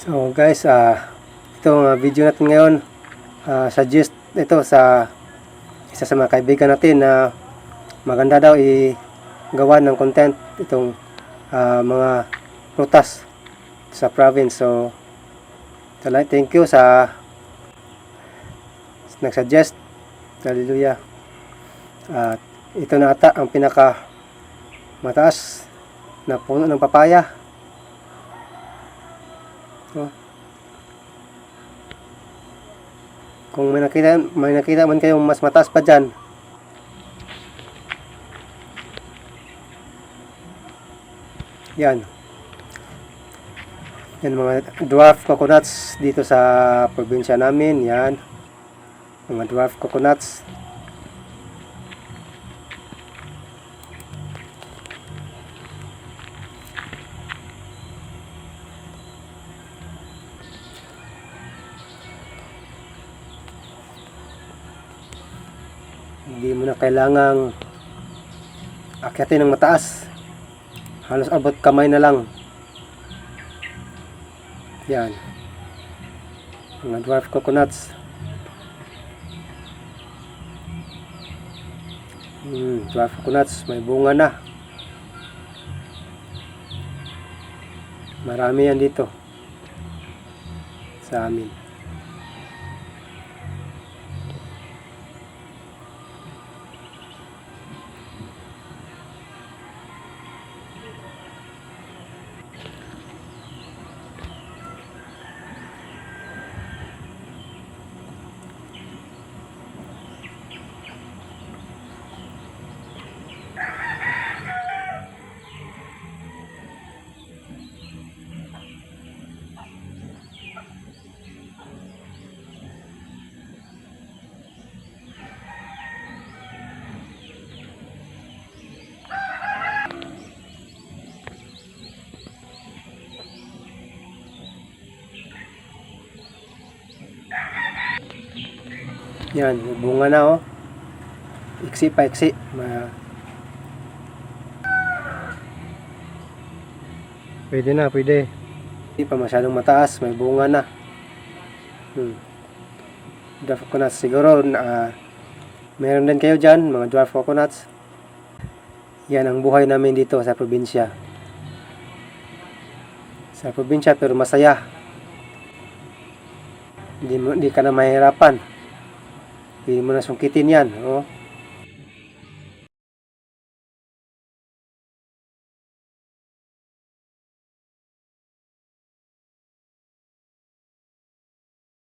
So guys, itong video natin ngayon, suggest ito sa isa sa mga kaibigan natin na maganda daw i-gawa ng content itong mga prutas sa province. So thank you sa nag-suggest. Hallelujah. Ito na ata ang pinaka mataas na puno ng papaya. Kung may nakita man kayong mas mataas pa dyan, yan mga dwarf coconuts dito sa probinsya namin. Yan mga dwarf coconuts. Hindi mo na kailangang akyatin ng mataas, halos abot kamay na lang. Yan mga dwarf coconuts. Dwarf coconuts, may bunga na. Marami yan dito sa amin. Yan, bunga na iksi pa iksi. Pwede na, pwede. Hindi pa masyadong mataas, may bunga na. Dwarf coconuts siguro meron din kayo dyan, mga dwarf coconuts. Yan ang buhay namin dito sa probinsya. Sa probinsya pero masaya. Hindi ka na mahirapan. Hindi mo na sungkitin yan.